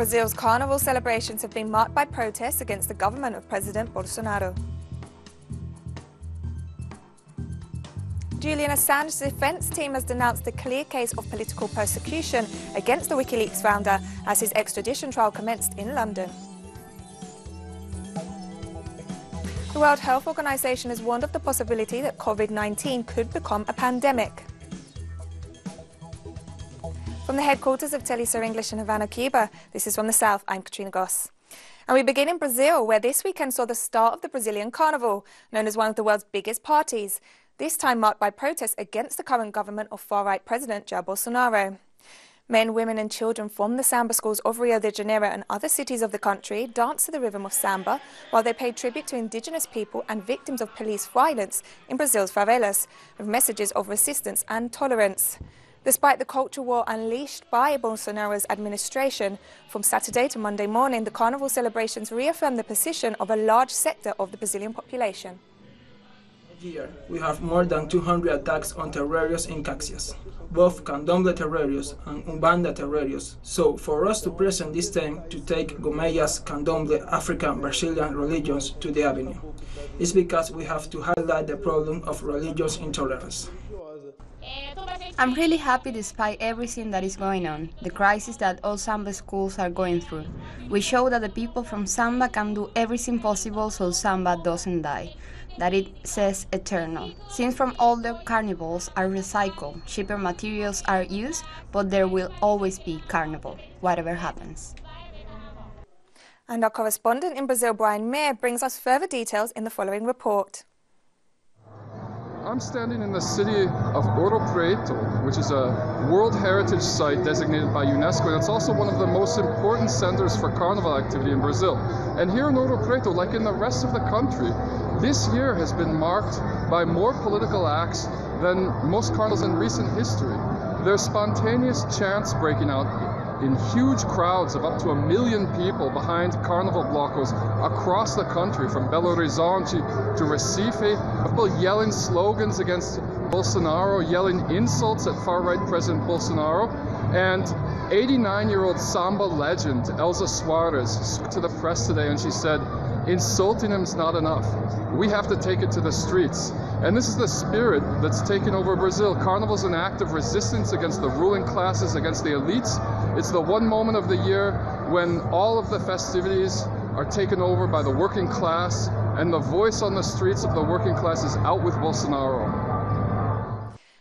Brazil's Carnival celebrations have been marked by protests against the government of President Bolsonaro. Julian Assange's defense team has denounced a clear case of political persecution against the WikiLeaks founder as his extradition trial commenced in London. The World Health Organization has warned of the possibility that COVID-19 could become a pandemic. From the headquarters of Telesur English in Havana, Cuba, this is From the South, I'm Katrina Goss. And we begin in Brazil, where this weekend saw the start of the Brazilian Carnival, known as one of the world's biggest parties, this time marked by protests against the current government of far-right President Jair Bolsonaro. Men, women and children from the samba schools of Rio de Janeiro and other cities of the country danced to the rhythm of samba while they paid tribute to indigenous people and victims of police violence in Brazil's favelas, with messages of resistance and tolerance. Despite the culture war unleashed by Bolsonaro's administration, from Saturday to Monday morning, the carnival celebrations reaffirmed the position of a large sector of the Brazilian population. Year, we have more than 200 attacks on terrorios in Caxias, both candomblé terrorios and umbanda terrorios. So, for us to present this time to take Gomeya's candomblé African Brazilian religions to the avenue, it's because we have to highlight the problem of religious intolerance. I'm really happy despite everything that is going on, the crisis that all samba schools are going through. We show that the people from samba can do everything possible so samba doesn't die, that it says eternal. Since from all the carnivals are recycled, cheaper materials are used, but there will always be carnival, whatever happens. And our correspondent in Brazil, Brian Mayer, brings us further details in the following report. I'm standing in the city of Ouro Preto, which is a World Heritage Site designated by UNESCO, and it's also one of the most important centers for carnival activity in Brazil. And here in Ouro Preto, like in the rest of the country, this year has been marked by more political acts than most carnivals in recent history. There's spontaneous chants breaking out in huge crowds of up to 1 million people behind carnival blocos across the country, from Belo Horizonte to Recife, people yelling slogans against Bolsonaro, yelling insults at far-right President Bolsonaro, and 89-year-old samba legend Elza Soares spoke to the press today and she said, "Insulting him's not enough. We have to take it to the streets." And this is the spirit that's taken over Brazil. Carnival's an act of resistance against the ruling classes, against the elites. It's the one moment of the year when all of the festivities are taken over by the working class, and the voice on the streets of the working class is out with Bolsonaro.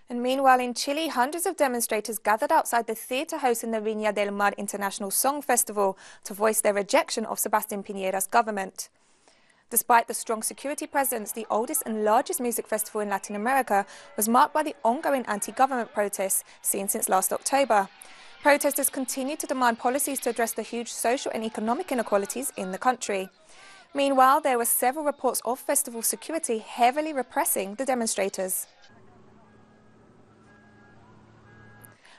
And meanwhile, in Chile, hundreds of demonstrators gathered outside the theatre hosting the Viña del Mar International Song Festival to voice their rejection of Sebastián Piñera's government. Despite the strong security presence, the oldest and largest music festival in Latin America was marked by the ongoing anti-government protests seen since last October. Protesters continue to demand policies to address the huge social and economic inequalities in the country. Meanwhile, there were several reports of festival security heavily repressing the demonstrators.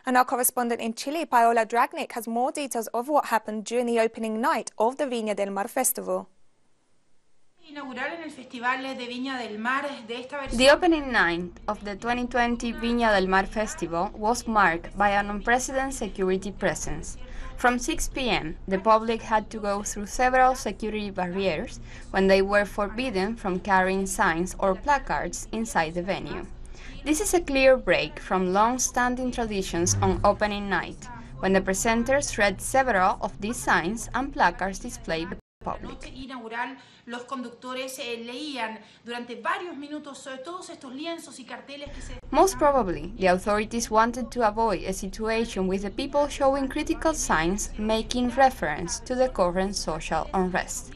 And our correspondent in Chile, Paola Dragnik, has more details of what happened during the opening night of the Viña del Mar Festival. The opening night of the 2020 Viña del Mar Festival was marked by an unprecedented security presence. From 6 p.m., the public had to go through several security barriers when they were forbidden from carrying signs or placards inside the venue. This is a clear break from long-standing traditions on opening night, when the presenters read several of these signs and placards displayed by the public. Most probably, the authorities wanted to avoid a situation with the people showing critical signs making reference to the current social unrest.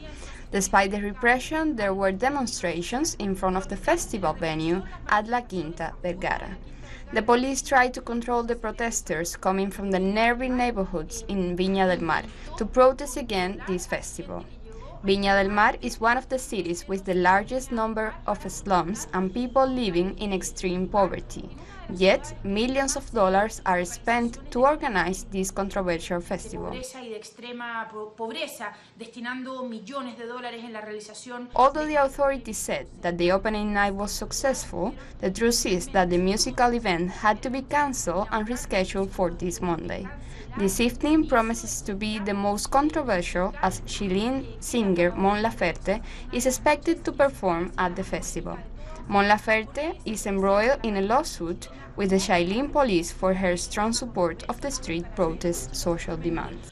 Despite the repression, there were demonstrations in front of the festival venue at La Quinta Vergara. The police tried to control the protesters coming from the nearby neighborhoods in Viña del Mar to protest against this festival. Viña del Mar is one of the cities with the largest number of slums and people living in extreme poverty. Yet, millions of dollars are spent to organize this controversial festival. Although the authorities said that the opening night was successful, the truth is that the musical event had to be cancelled and rescheduled for this Monday. This evening promises to be the most controversial as Chilean singer Mon Laferte is expected to perform at the festival. Mon Laferte is embroiled in a lawsuit with the Chilean police for her strong support of the street protest social demands.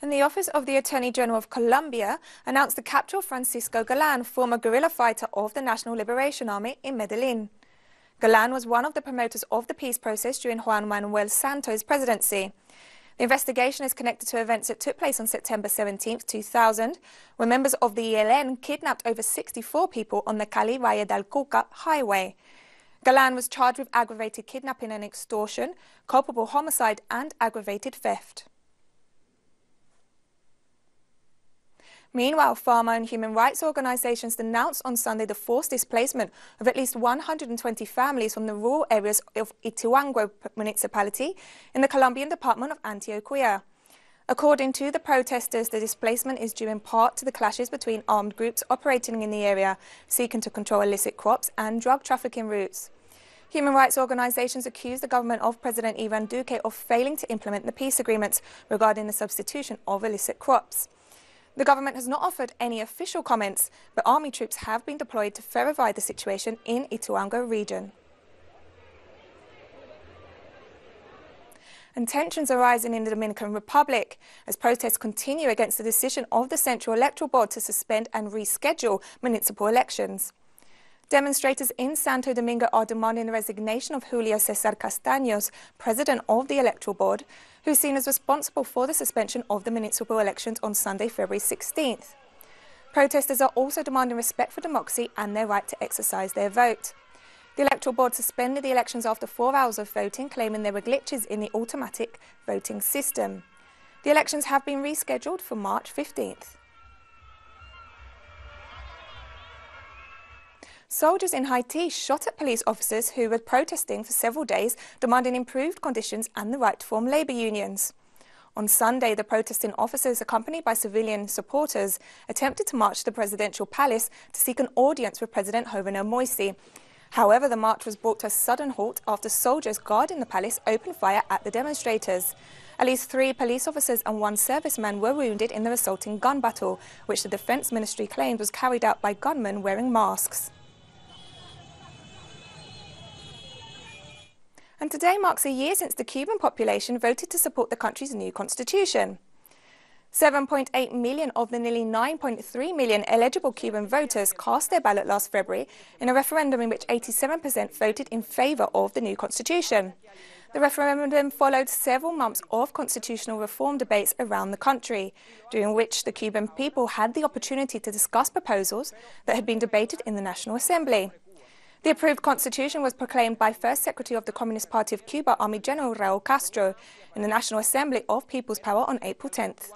And the Office of the Attorney General of Colombia announced the capture of Francisco Galán, former guerrilla fighter of the National Liberation Army in Medellin. Galán was one of the promoters of the peace process during Juan Manuel Santos' presidency. The investigation is connected to events that took place on September 17, 2000, when members of the ELN kidnapped over 64 people on the Cali Valle del Cauca highway. Galán was charged with aggravated kidnapping and extortion, culpable homicide and aggravated theft. Meanwhile, farmer and human rights organizations denounced on Sunday the forced displacement of at least 120 families from the rural areas of Ituango municipality in the Colombian department of Antioquia. According to the protesters, the displacement is due in part to the clashes between armed groups operating in the area, seeking to control illicit crops and drug trafficking routes. Human rights organizations accuse the government of President Ivan Duque of failing to implement the peace agreements regarding the substitution of illicit crops. The government has not offered any official comments, but army troops have been deployed to verify the situation in Ituango region. And tensions are rising in the Dominican Republic as protests continue against the decision of the Central Electoral Board to suspend and reschedule municipal elections. Demonstrators in Santo Domingo are demanding the resignation of Julio César Castaños, president of the Electoral Board, who is seen as responsible for the suspension of the municipal elections on Sunday, February 16th. Protesters are also demanding respect for democracy and their right to exercise their vote. The Electoral Board suspended the elections after 4 hours of voting, claiming there were glitches in the automatic voting system. The elections have been rescheduled for March 15th. Soldiers in Haiti shot at police officers who were protesting for several days, demanding improved conditions and the right to form labour unions. On Sunday, the protesting officers, accompanied by civilian supporters, attempted to march to the presidential palace to seek an audience with President Jovenel Moïse. However, the march was brought to a sudden halt after soldiers guarding the palace opened fire at the demonstrators. At least 3 police officers and 1 serviceman were wounded in the resulting gun battle, which the Defence Ministry claimed was carried out by gunmen wearing masks. And today marks a year since the Cuban population voted to support the country's new constitution. 7.8 million of the nearly 9.3 million eligible Cuban voters cast their ballot last February in a referendum in which 87% voted in favour of the new constitution. The referendum followed several months of constitutional reform debates around the country, during which the Cuban people had the opportunity to discuss proposals that had been debated in the National Assembly. The approved constitution was proclaimed by First Secretary of the Communist Party of Cuba, Army General Raúl Castro, in the National Assembly of People's Power on April 10th.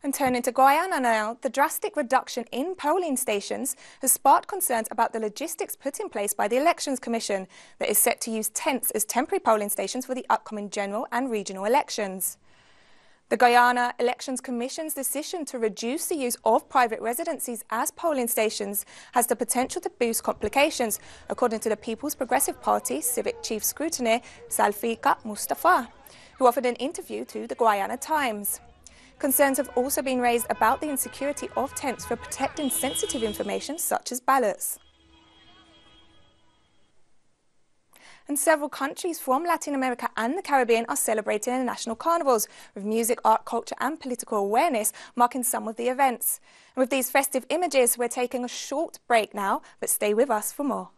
And turning to Guyana now, the drastic reduction in polling stations has sparked concerns about the logistics put in place by the Elections Commission that is set to use tents as temporary polling stations for the upcoming general and regional elections. The Guyana Elections Commission's decision to reduce the use of private residencies as polling stations has the potential to boost complications, according to the People's Progressive Party Civic Chief Scrutineer Salfika Mustafa, who offered an interview to the Guyana Times. Concerns have also been raised about the insecurity of tents for protecting sensitive information such as ballots. And several countries from Latin America and the Caribbean are celebrating their national carnivals, with music, art, culture and political awareness marking some of the events. And with these festive images, we're taking a short break now, but stay with us for more.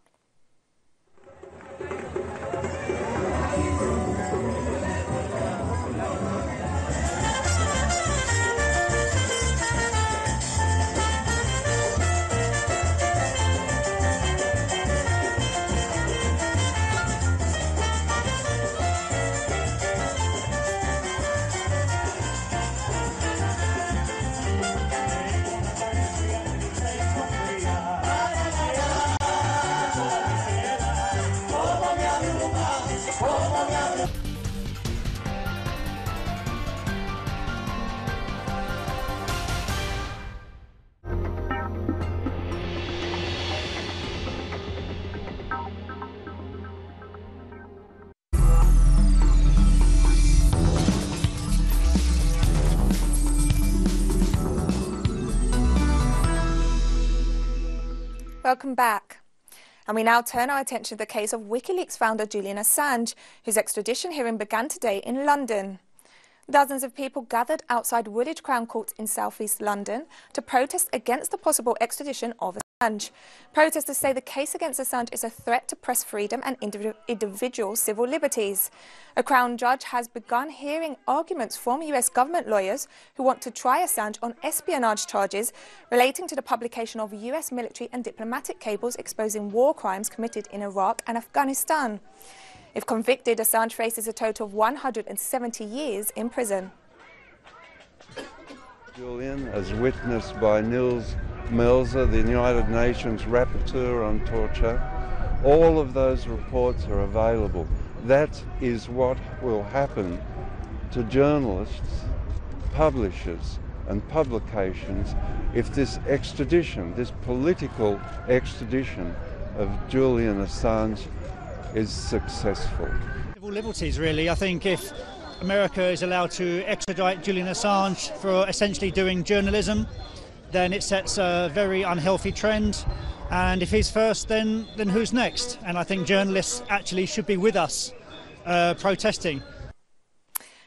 Welcome back. And we now turn our attention to the case of WikiLeaks founder Julian Assange, whose extradition hearing began today in London. Dozens of people gathered outside Woolwich Crown Court in southeast London to protest against the possible extradition of Assange. Protesters say the case against Assange is a threat to press freedom and individual civil liberties. A Crown judge has begun hearing arguments from US government lawyers who want to try Assange on espionage charges relating to the publication of US military and diplomatic cables exposing war crimes committed in Iraq and Afghanistan. If convicted, Assange faces a total of 170 years in prison. Julian, as witnessed by Nils Melzer, the United Nations rapporteur on torture, all of those reports are available. That is what will happen to journalists, publishers and publications if this extradition, this political extradition of Julian Assange is successful. Civil liberties, really. I think if America is allowed to extradite Julian Assange for essentially doing journalism, then it sets a very unhealthy trend. And if he's first, then who's next? And I think journalists actually should be with us protesting.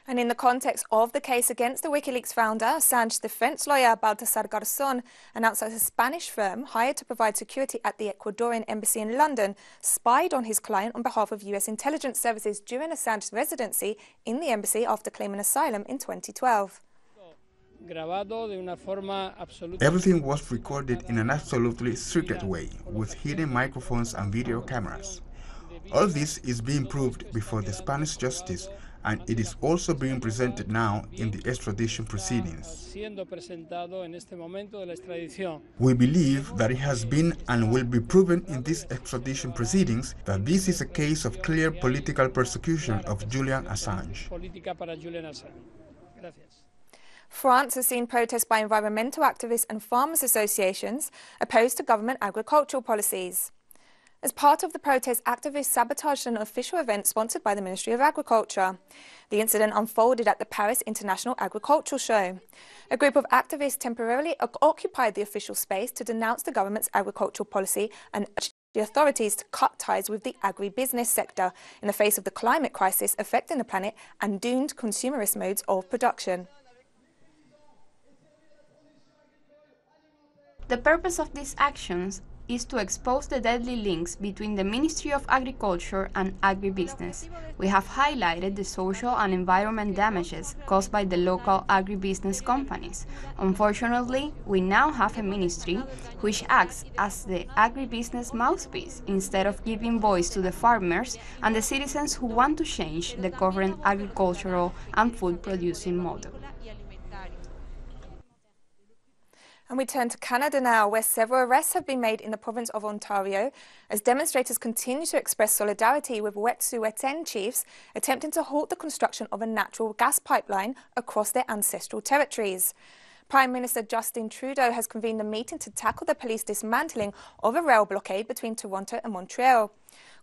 And in the context of the case against the WikiLeaks founder, Assange's defense lawyer Baltasar Garzón announced that a Spanish firm hired to provide security at the Ecuadorian embassy in London spied on his client on behalf of US intelligence services during Assange's residency in the embassy after claiming asylum in 2012. Everything was recorded in an absolutely secret way, with hidden microphones and video cameras. All this is being proved before the Spanish justice, and it is also being presented now in the extradition proceedings. We believe that it has been and will be proven in these extradition proceedings that this is a case of clear political persecution of Julian Assange. France has seen protests by environmental activists and farmers' associations opposed to government agricultural policies. As part of the protest, activists sabotaged an official event sponsored by the Ministry of Agriculture. The incident unfolded at the Paris International Agricultural Show. A group of activists temporarily occupied the official space to denounce the government's agricultural policy and urged the authorities to cut ties with the agribusiness sector in the face of the climate crisis affecting the planet and doomed consumerist modes of production. The purpose of these actions is to expose the deadly links between the Ministry of Agriculture and agribusiness. We have highlighted the social and environment damages caused by the local agribusiness companies. Unfortunately, we now have a ministry which acts as the agribusiness mouthpiece instead of giving voice to the farmers and the citizens who want to change the current agricultural and food producing model. And we turn to Canada now, where several arrests have been made in the province of Ontario as demonstrators continue to express solidarity with Wet'suwet'en chiefs attempting to halt the construction of a natural gas pipeline across their ancestral territories. Prime Minister Justin Trudeau has convened a meeting to tackle the police dismantling of a rail blockade between Toronto and Montreal.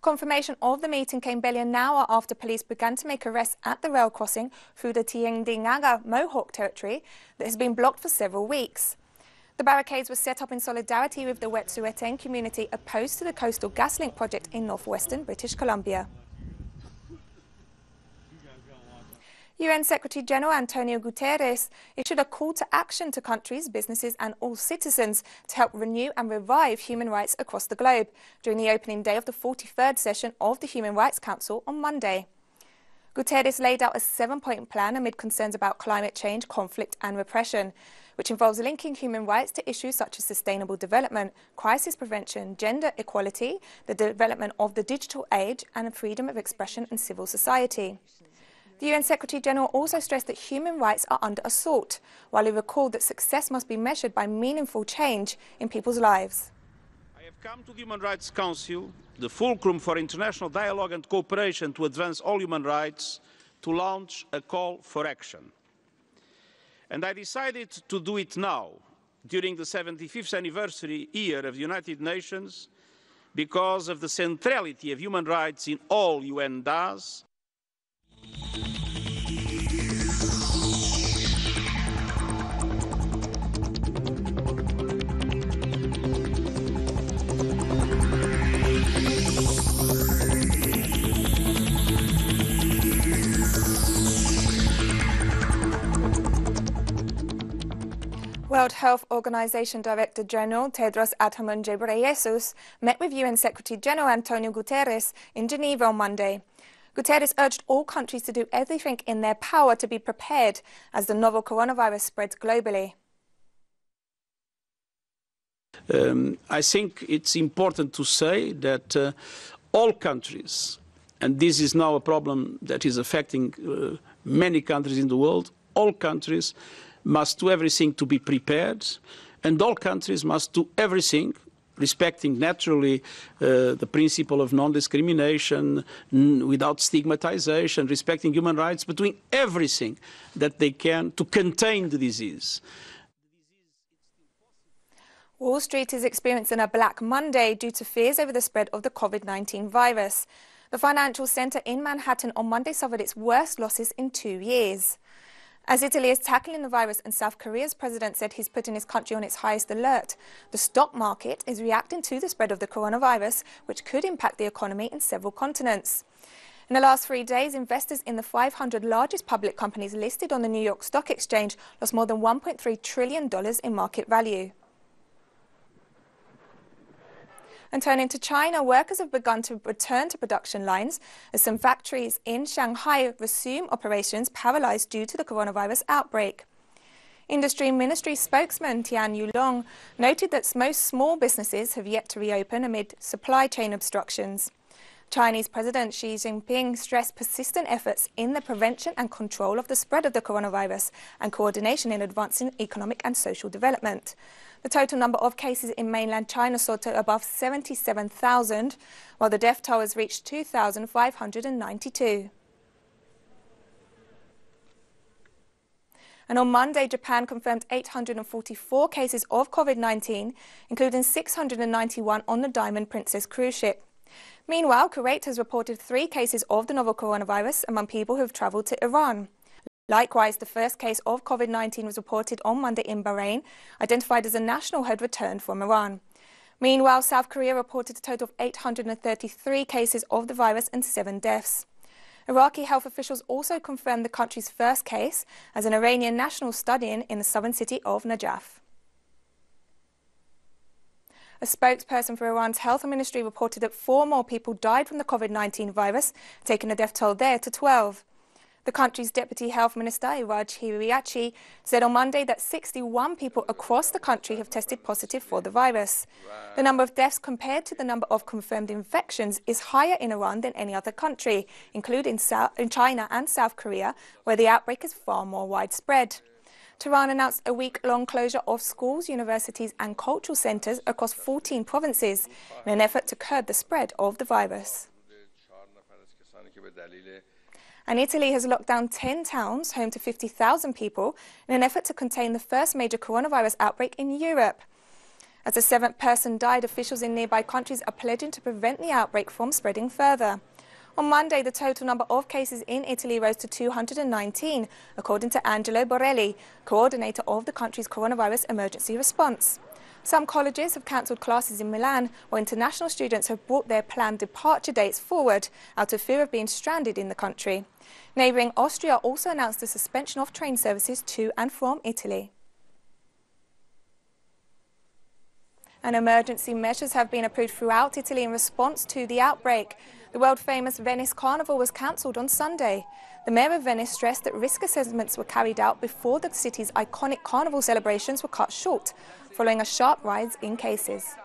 Confirmation of the meeting came barely an hour after police began to make arrests at the rail crossing through the Tyendinaga Mohawk territory that has been blocked for several weeks. The barricades were set up in solidarity with the Wet'suwet'en community opposed to the Coastal GasLink project in northwestern British Columbia. UN Secretary-General Antonio Guterres issued a call to action to countries, businesses and all citizens to help renew and revive human rights across the globe during the opening day of the 43rd session of the Human Rights Council on Monday. Guterres laid out a 7-point plan amid concerns about climate change, conflict and repression, which involves linking human rights to issues such as sustainable development, crisis prevention, gender equality, the development of the digital age, and freedom of expression and civil society. The UN Secretary-General also stressed that human rights are under assault, while he recalled that success must be measured by meaningful change in people's lives. I have come to the Human Rights Council, the fulcrum for international dialogue and cooperation to advance all human rights, to launch a call for action. And I decided to do it now, during the 75th anniversary year of the United Nations, because of the centrality of human rights in all UN does. World Health Organization Director General Tedros Adhanom Ghebreyesus met with UN Secretary General Antonio Guterres in Geneva on Monday. Guterres urged all countries to do everything in their power to be prepared as the novel coronavirus spreads globally. I think it's important to say that all countries, and this is now a problem that is affecting many countries in the world, all countries must do everything to be prepared, and all countries must do everything respecting naturally the principle of non-discrimination, without stigmatization, respecting human rights, but doing everything that they can to contain the disease. Wall Street is experiencing a Black Monday due to fears over the spread of the COVID-19 virus. The financial centre in Manhattan on Monday suffered its worst losses in 2 years. As Italy is tackling the virus and South Korea's president said he's putting his country on its highest alert, the stock market is reacting to the spread of the coronavirus, which could impact the economy in several continents. In the last 3 days, investors in the 500 largest public companies listed on the New York Stock Exchange lost more than $1.3 trillion in market value. And turning to China, workers have begun to return to production lines as some factories in Shanghai resume operations paralysed due to the coronavirus outbreak. Industry Ministry spokesman Tian Yulong noted that most small businesses have yet to reopen amid supply chain obstructions. Chinese President Xi Jinping stressed persistent efforts in the prevention and control of the spread of the coronavirus and coordination in advancing economic and social development. The total number of cases in mainland China soared to above 77,000, while the death toll has reached 2,592. And on Monday, Japan confirmed 844 cases of COVID-19, including 691 on the Diamond Princess cruise ship. Meanwhile, Kuwait has reported 3 cases of the novel coronavirus among people who have travelled to Iran. Likewise, the first case of COVID-19 was reported on Monday in Bahrain, identified as a national who had returned from Iran. Meanwhile, South Korea reported a total of 833 cases of the virus and 7 deaths. Iraqi health officials also confirmed the country's first case as an Iranian national studying in the southern city of Najaf. A spokesperson for Iran's health ministry reported that 4 more people died from the COVID-19 virus, taking the death toll there to 12. The country's Deputy Health Minister, Iraj Hiriachi, said on Monday that 61 people across the country have tested positive for the virus. The number of deaths compared to the number of confirmed infections is higher in Iran than any other country, including in China and South Korea, where the outbreak is far more widespread. Tehran announced a week-long closure of schools, universities and cultural centres across 14 provinces in an effort to curb the spread of the virus. And Italy has locked down 10 towns, home to 50,000 people, in an effort to contain the first major coronavirus outbreak in Europe. As a 7th person died, officials in nearby countries are pledging to prevent the outbreak from spreading further. On Monday, the total number of cases in Italy rose to 219, according to Angelo Borelli, coordinator of the country's coronavirus emergency response. Some colleges have cancelled classes in Milan, while international students have brought their planned departure dates forward out of fear of being stranded in the country. Neighbouring Austria also announced the suspension of train services to and from Italy. And emergency measures have been approved throughout Italy in response to the outbreak. The world-famous Venice Carnival was cancelled on Sunday. The mayor of Venice stressed that risk assessments were carried out before the city's iconic carnival celebrations were cut short, following a sharp rise in cases.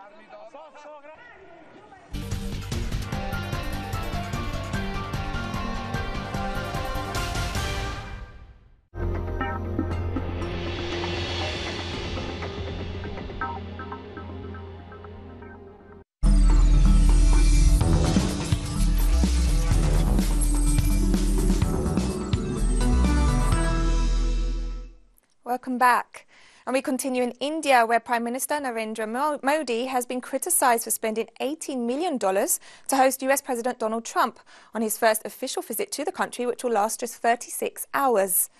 Welcome back. And we continue in India, where Prime Minister Narendra Modi has been criticised for spending $18 million to host US President Donald Trump on his first official visit to the country, which will last just 36 hours.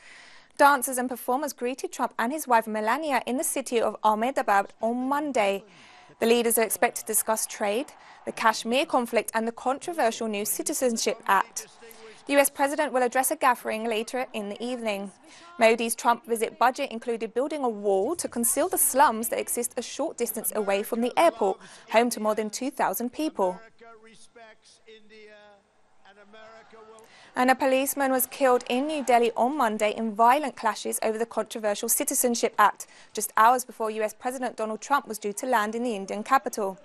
Dancers and performers greeted Trump and his wife Melania in the city of Ahmedabad on Monday. The leaders are expected to discuss trade, the Kashmir conflict and the controversial new Citizenship Act. The US President will address a gathering later in the evening. Modi's Trump visit budget included building a wall to conceal the slums that exist a short distance away from the airport, home to more than 2,000 people. And a policeman was killed in New Delhi on Monday in violent clashes over the controversial Citizenship Act, just hours before US President Donald Trump was due to land in the Indian capital.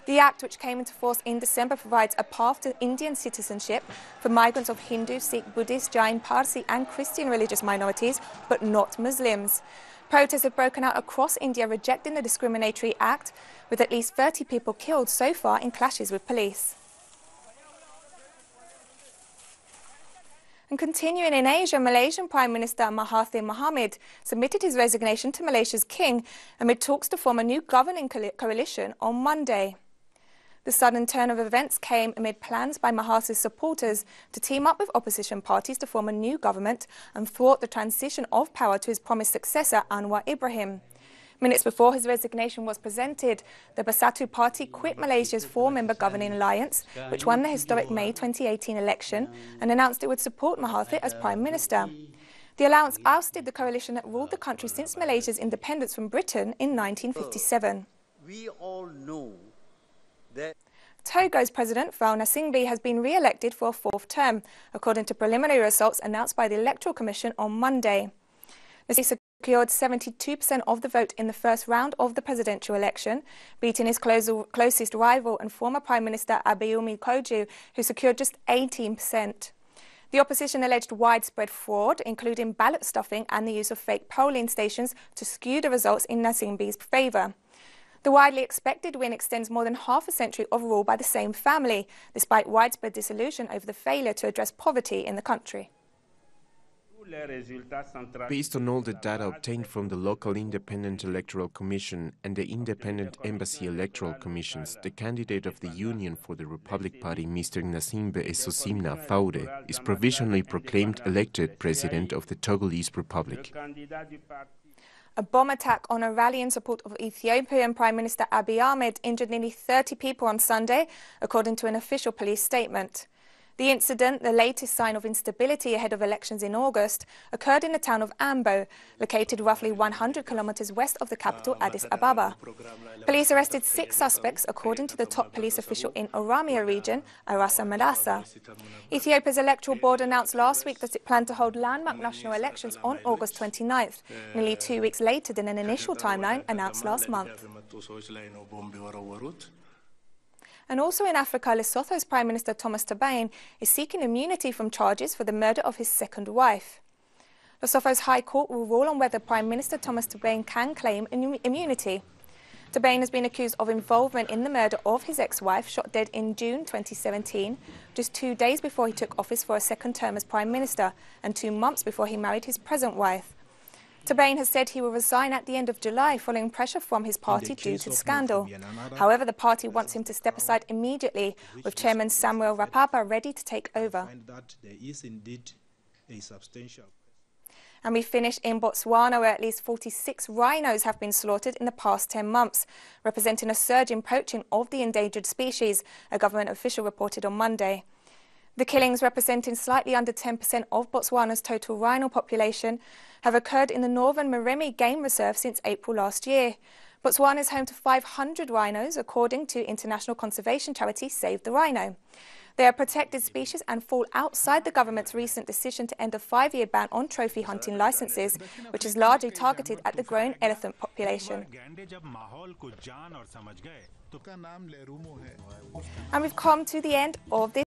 The act, which came into force in December, provides a path to Indian citizenship for migrants of Hindu, Sikh, Buddhist, Jain, Parsi and Christian religious minorities, but not Muslims. Protests have broken out across India rejecting the discriminatory act, with at least 30 people killed so far in clashes with police. And continuing in Asia, Malaysian Prime Minister Mahathir Mohamad submitted his resignation to Malaysia's king amid talks to form a new governing coalition on Monday. The sudden turn of events came amid plans by Mahathir's supporters to team up with opposition parties to form a new government and thwart the transition of power to his promised successor, Anwar Ibrahim. Minutes before his resignation was presented, the Bersatu Party quit Malaysia's four-member governing alliance, which won the historic May 2018 election, and announced it would support Mahathir as Prime Minister. The alliance ousted the coalition that ruled the country since Malaysia's independence from Britain in 1957. We all know that Togo's President Faure Gnassingbe has been re-elected for a fourth term, according to preliminary results announced by the Electoral Commission on Monday. He secured 72% of the vote in the first round of the presidential election, beating his closest rival and former Prime Minister Abiyomi Koju, who secured just 18%. The opposition alleged widespread fraud, including ballot stuffing and the use of fake polling stations to skew the results in Gnassingbe's favour. The widely expected win extends more than half a century of rule by the same family, despite widespread disillusion over the failure to address poverty in the country. Based on all the data obtained from the local Independent Electoral Commission and the Independent Embassy Electoral Commissions, the candidate of the Union for the Republic Party, Mr. Gnassingbe Essosimna Faure, is provisionally proclaimed elected President of the Togolese Republic. A bomb attack on a rally in support of Ethiopian Prime Minister Abiy Ahmed injured nearly 30 people on Sunday, according to an official police statement. The incident, the latest sign of instability ahead of elections in August, occurred in the town of Ambo, located roughly 100 kilometers west of the capital, Addis Ababa. Police arrested 6 suspects, according to the top police official in Oromia region, Arasa Marasa. Ethiopia's electoral board announced last week that it planned to hold landmark national elections on August 29th, nearly 2 weeks later than an initial timeline announced last month. And also in Africa, Lesotho's Prime Minister Thomas Tabane is seeking immunity from charges for the murder of his second wife. Lesotho's High Court will rule on whether Prime Minister Thomas Tabane can claim immunity. Tabane has been accused of involvement in the murder of his ex-wife, shot dead in June 2017, just 2 days before he took office for a second term as Prime Minister and 2 months before he married his present wife. Tabane has said he will resign at the end of July following pressure from his party due to the scandal. However, the party wants him to step aside immediately, with Chairman Samuel Rapapa ready to take over. And we finish in Botswana, where at least 46 rhinos have been slaughtered in the past 10 months, representing a surge in poaching of the endangered species, a government official reported on Monday. The killings, representing slightly under 10% of Botswana's total rhino population, have occurred in the northern Moremi Game Reserve since April last year. Botswana is home to 500 rhinos, according to international conservation charity Save the Rhino. They are protected species and fall outside the government's recent decision to end a 5-year ban on trophy hunting licenses, which is largely targeted at the growing elephant population. And we've come to the end of this